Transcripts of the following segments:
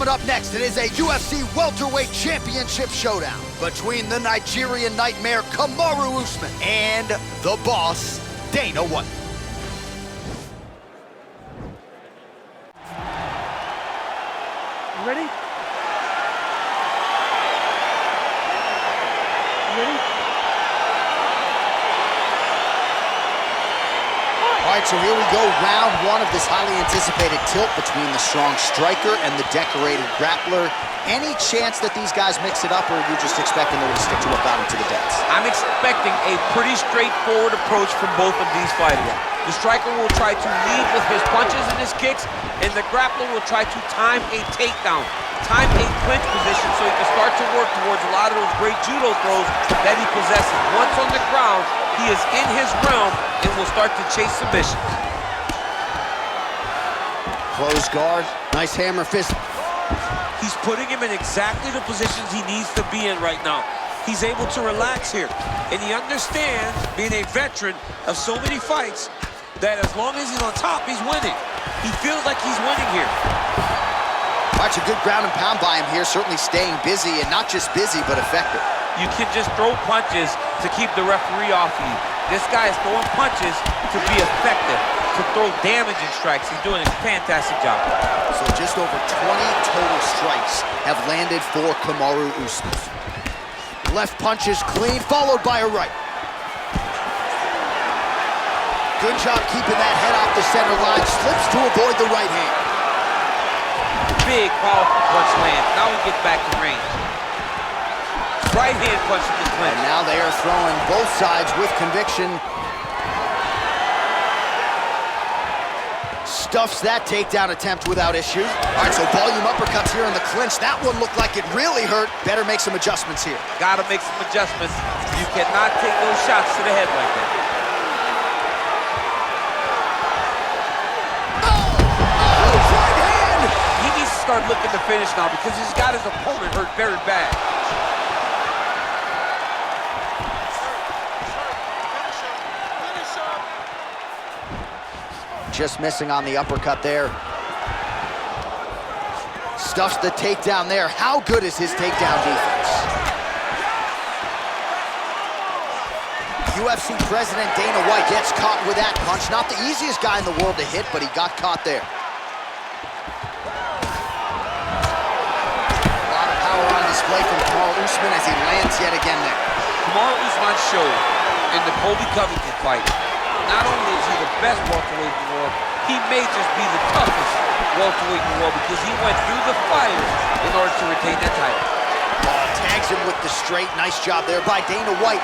Coming up next, it is a UFC welterweight championship showdown between the Nigerian Nightmare Kamaru Usman and the boss, Dana White. You ready? You ready? All right, so here we go, round one of this highly anticipated tilt between the strong striker and the decorated grappler. Any chance that these guys mix it up, or are you just expecting them to stick to a battle to the death? I'm expecting a pretty straightforward approach from both of these fighters. The striker will try to lead with his punches and his kicks, and the grappler will try to time a takedown, time a clinch position so he can start to work towards a lot of those great judo throws that he possesses. Once on the ground, he is in his realm and will start to chase submissions. Close guard, nice hammer fist. He's putting him in exactly the positions he needs to be in right now. He's able to relax here, and he understands, being a veteran of so many fights, that as long as he's on top, he's winning. He feels like he's winning here. Watch a good ground and pound by him here, certainly staying busy, and not just busy, but effective. You can just throw punches to keep the referee off of you. This guy is throwing punches to be effective, to throw damaging strikes. He's doing a fantastic job. So just over 20 total strikes have landed for Kamaru Usman. Left punch is clean, followed by a right. Good job keeping that head off the center line, slips to avoid the right hand. Big, powerful punch lands. Now we get back to range. Right hand punch to the clinch. And now they are throwing both sides with conviction. Stuffs that takedown attempt without issue. All right, so volume uppercuts here in the clinch. That one looked like it really hurt. Better make some adjustments here. Gotta make some adjustments. You cannot take those shots to the head like that. Right hand! He needs to start looking to finish now because he's got his opponent hurt very bad. Just missing on the uppercut there. Stuffs the takedown there. How good is his takedown defense? UFC President Dana White gets caught with that punch. Not the easiest guy in the world to hit, but he got caught there. A lot of power on display from Kamaru Usman as he lands yet again there. Kamaru Usman showed in the Colby Covington fight, not only is he the best welterweight in the world, he may just be the toughest welterweight in the world because he went through the fire in order to retain that title. Tags him with the straight. Nice job there by Dana White.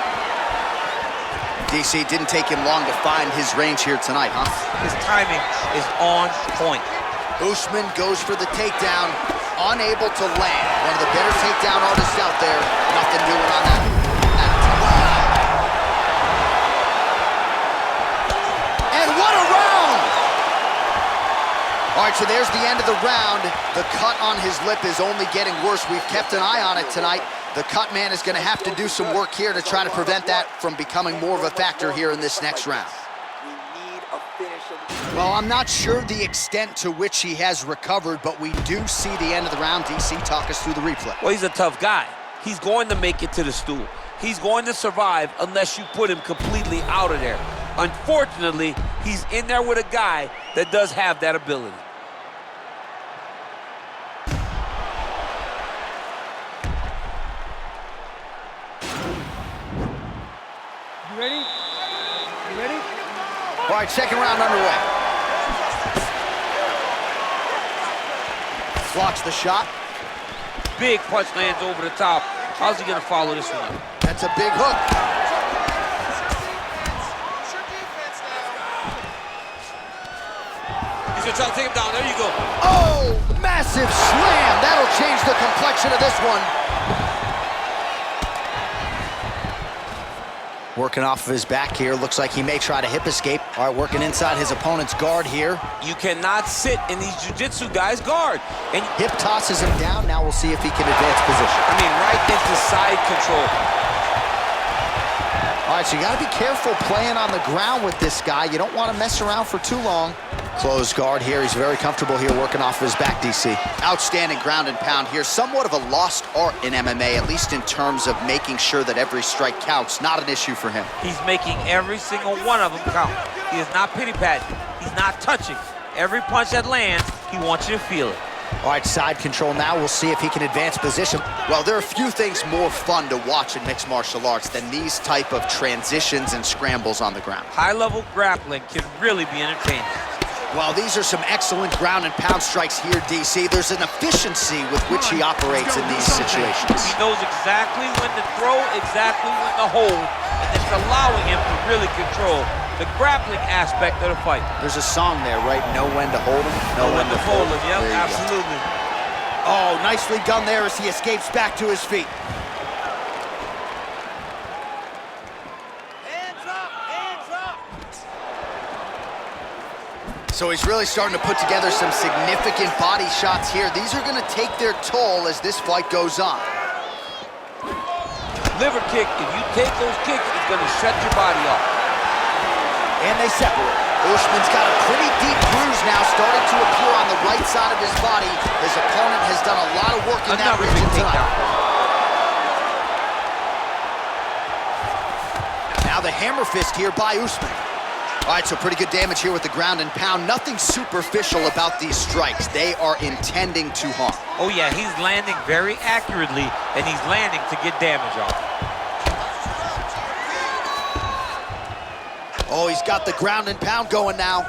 DC, didn't take him long to find his range here tonight, huh? His timing is on point. Usman goes for the takedown, unable to land. One of the better takedown artists out there. Nothing doing on that. All right, so there's the end of the round. The cut on his lip is only getting worse. We've kept an eye on it tonight. The cut man is going to have to do some work here to try to prevent that from becoming more of a factor here in this next round. Well, I'm not sure the extent to which he has recovered, but we do see the end of the round. DC, talk us through the replay. Well, he's a tough guy. He's going to make it to the stool. He's going to survive unless you put him completely out of there. Unfortunately, he's in there with a guy that does have that ability. You ready? You ready? All right, second round underway. Blocks the shot. Big punch lands over the top. How's he gonna follow this one? That's a big hook. He's gonna try to take him down. There you go. Oh, massive slam. That'll change the complexion of this one. Working off of his back here. Looks like he may try to hip escape. All right, working inside his opponent's guard here. You cannot sit in these jiu-jitsu guys' guard. And hip tosses him down. Now we'll see if he can advance position. I mean, right into side control. All right, so you got to be careful playing on the ground with this guy. You don't want to mess around for too long. Closed guard here. He's very comfortable here working off of his back, DC. Outstanding ground and pound here. Somewhat of a lost art in MMA, at least in terms of making sure that every strike counts. Not an issue for him. He's making every single one of them count. He is not pity-patting. He's not touching. Every punch that lands, he wants you to feel it. All right, side control now. We'll see if he can advance position. Well, there are few things more fun to watch in mixed martial arts than these type of transitions and scrambles on the ground. High-level grappling can really be entertaining. Well, these are some excellent ground and pound strikes here, DC. There's an efficiency with which he operates in these situations. He knows exactly when to throw, exactly when to hold, and it's allowing him to really control the grappling aspect of the fight. There's a song there, right? Know when to hold him, know when to fold him. Yep, absolutely. Oh, nicely done there as he escapes back to his feet. So he's really starting to put together some significant body shots here. These are going to take their toll as this fight goes on. Liver kick, if you take those kicks, it's going to shut your body off. And they separate. Usman's got a pretty deep bruise now starting to appear on the right side of his body. His opponent has done a lot of work in that region tonight. Now the hammer fist here by Usman. All right, so pretty good damage here with the ground and pound. Nothing superficial about these strikes. They are intending to harm. Oh yeah, he's landing very accurately, and he's landing to get damage off. Oh, he's got the ground and pound going now.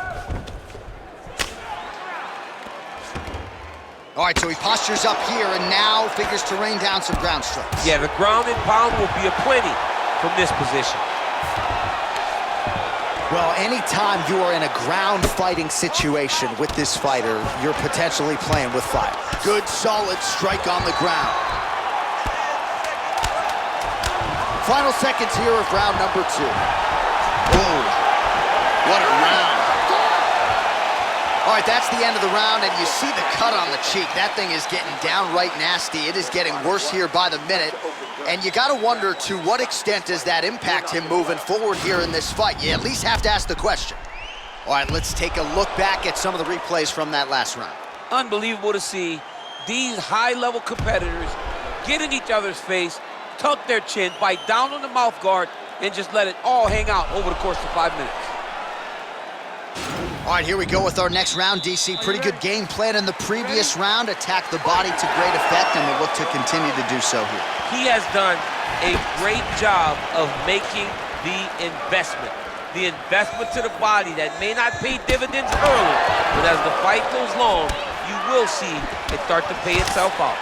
All right, so he postures up here and now figures to rain down some ground strikes. Yeah, the ground and pound will be aplenty from this position. Well, anytime you are in a ground fighting situation with this fighter, you're potentially playing with fire. Good, solid strike on the ground. Final seconds here of round number 2. Oh, what a round. All right, that's the end of the round, and you see the cut on the cheek. That thing is getting downright nasty. It is getting worse here by the minute. And you gotta wonder, to what extent does that impact him moving forward here in this fight? You at least have to ask the question. All right, let's take a look back at some of the replays from that last round. Unbelievable to see these high-level competitors get in each other's face, tuck their chin, bite down on the mouth guard, and just let it all hang out over the course of 5 minutes. All right, here we go with our next round, DC. Pretty good game plan in the previous round. Attacked the body to great effect, and we'll look to continue to do so here. He has done a great job of making the investment. The investment to the body that may not pay dividends early, but as the fight goes long, you will see it start to pay itself out.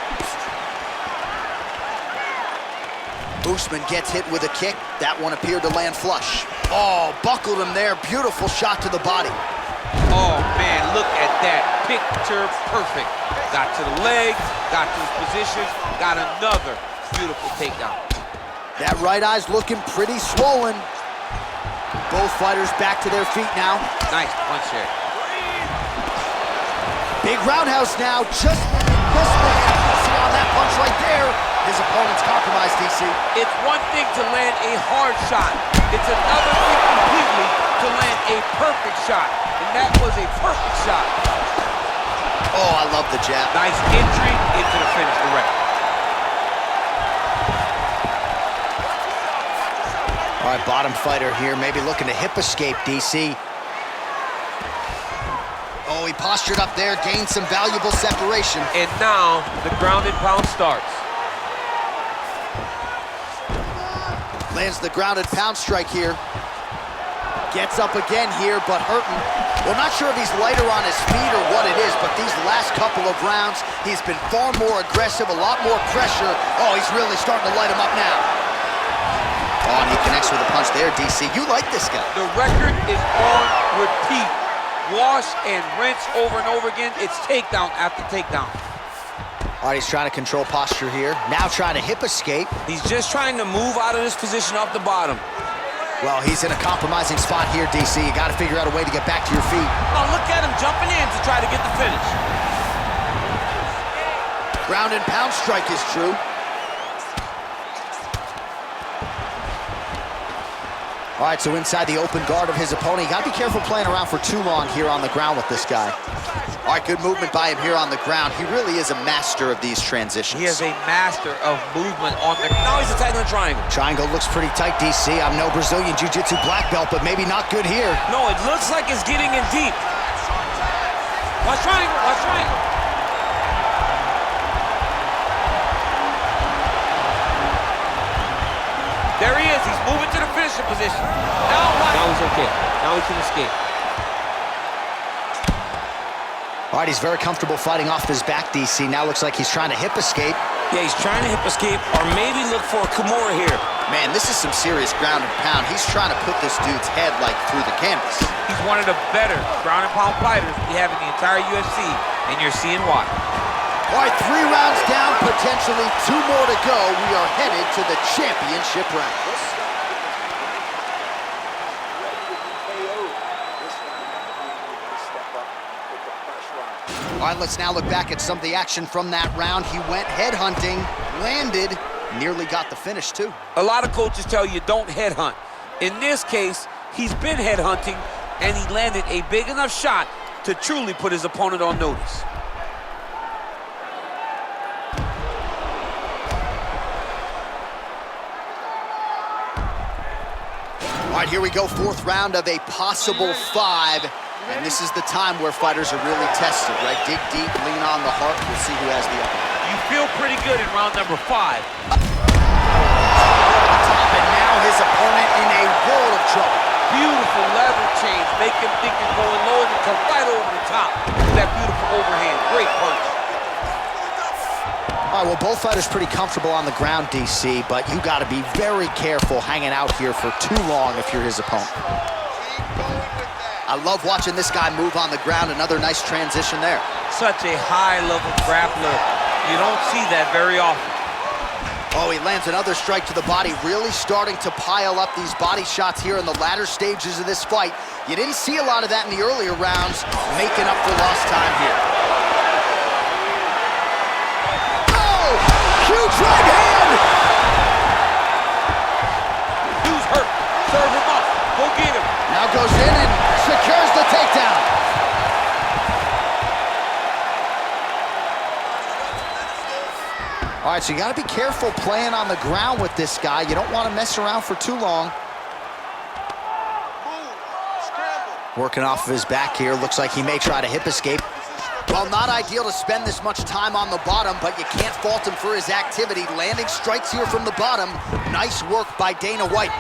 Usman gets hit with a kick. That one appeared to land flush. Oh, buckled him there. Beautiful shot to the body. Oh, man, look at that. Picture perfect. Got to the leg, got to his position, got another beautiful takedown. That right eye's looking pretty swollen. Both fighters back to their feet now. Nice punch there. Big roundhouse now. Just this man. See on that punch right there. His opponent's compromised, DC. It's one thing to land a hard shot. It's another thing completely to land a perfect shot. And that was a perfect shot. Oh, I love the jab. Nice entry into the finish direct. All right, bottom fighter here, maybe looking to hip escape, DC. Oh, he postured up there, gained some valuable separation. And now the ground and pound starts. Lands the ground and pound strike here. Gets up again here, but hurting. Well, not sure if he's lighter on his feet or what it is, but these last couple of rounds, he's been far more aggressive, a lot more pressure. Oh, he's really starting to light him up now. Oh, and he connects with a punch there, DC. You like this guy. The record is on repeat. Wash and rinse over and over again. It's takedown after takedown. All right, he's trying to control posture here. Now trying to hip escape. He's just trying to move out of this position off the bottom. Well, he's in a compromising spot here, DC. You got to figure out a way to get back to your feet. Oh, look at him jumping in to try to get the finish. Ground and pound strike is true. All right, so inside the open guard of his opponent, you gotta be careful playing around for too long here on the ground with this guy. All right, good movement by him here on the ground. He really is a master of these transitions. He is a master of movement on the... Now he's attacking the triangle. Triangle looks pretty tight, DC. I'm no Brazilian Jiu-Jitsu black belt, but maybe not good here. No, it looks like it's getting in deep. Watch triangle, watch triangle. There he is, he's moving to the finisher position. Now he's okay, now he can escape. All right, he's very comfortable fighting off his back, DC. Now looks like he's trying to hip escape. Yeah, he's trying to hip escape or maybe look for a Kimura here. Man, this is some serious ground and pound. He's trying to put this dude's head like through the canvas. He's one of the better ground and pound fighters we have in the entire UFC, and you're seeing why. All right, 3 rounds down, potentially 2 more to go. We are headed to the championship round. All right, let's now look back at some of the action from that round. He went headhunting, landed, nearly got the finish too. A lot of coaches tell you don't headhunt. In this case, he's been headhunting, and he landed a big enough shot to truly put his opponent on notice. All right, here we go, 4th round of a possible 5. And this is the time where fighters are really tested, right? Dig deep, lean on the heart. We'll see who has the upper. You feel pretty good in round number 5. Top, and now his opponent in a world of trouble. Beautiful level change. Make him think you're going low and you come right over the top. That beautiful overhand. Great punch. All right, well, both fighters pretty comfortable on the ground, DC, but you got to be very careful hanging out here for too long if you're his opponent. I love watching this guy move on the ground. Another nice transition there. Such a high-level grappler. You don't see that very often. Oh, he lands another strike to the body, really starting to pile up these body shots here in the latter stages of this fight. You didn't see a lot of that in the earlier rounds, making up for lost time here. Oh, huge right hand! Dude's hurt. Serve him up. Go get him. Now goes in and secures the takedown. All right, so you got to be careful playing on the ground with this guy. You don't want to mess around for too long. Working off of his back here. Looks like he may try to hip escape. Well, not ideal to spend this much time on the bottom, but you can't fault him for his activity. Landing strikes here from the bottom. Nice work by Dana White.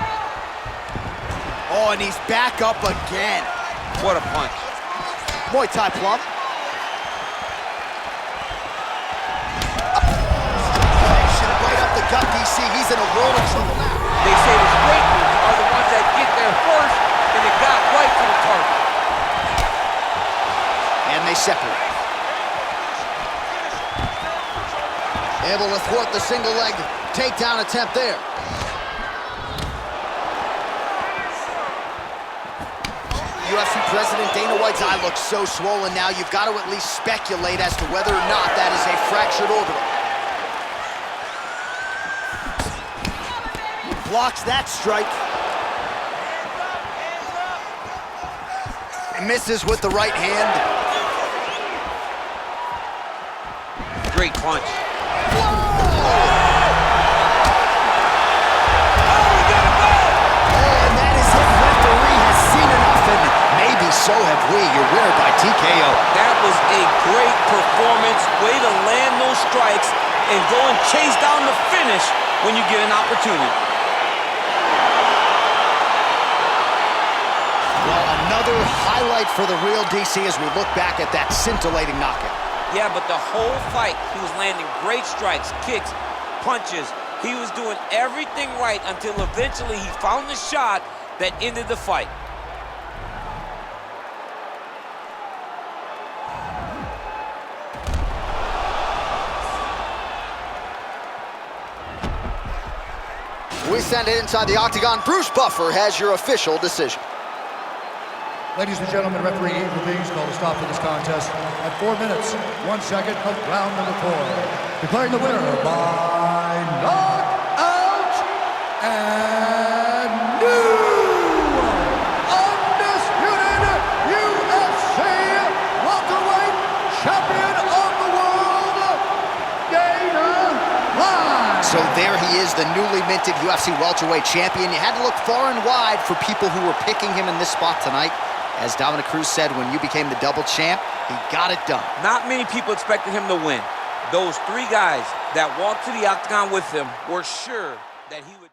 Oh, and he's back up again. What a punch. Muay Thai plump. Right up the gut, DC. He's in a world of trouble now. They say the straighteners are the ones that get there first, and it got right to the target. And they separate. Able to thwart the single leg takedown attempt there. UFC President Dana White's eye looks so swollen now, you've got to at least speculate as to whether or not that is a fractured orbital. Blocks that strike. And misses with the right hand. Great punch. So have we. Your winner by TKO. That was a great performance. Way to land those strikes and go and chase down the finish when you get an opportunity. Well, another highlight for the real DC as we look back at that scintillating knockout. Yeah, but the whole fight, he was landing great strikes, kicks, punches. He was doing everything right until eventually he found the shot that ended the fight. We send it inside the octagon. Bruce Buffer has your official decision. Ladies and gentlemen, referee Eve Levine's called a stop to this contest at 4 minutes, 1 second of round number 4. Declaring the winner by knockout and new. champion of the world, Dana White. So there he is, the newly minted UFC welterweight champion. You had to look far and wide for people who were picking him in this spot tonight. As Dominic Cruz said, when you became the double champ, he got it done. Not many people expected him to win. Those three guys that walked to the octagon with him were sure that he would...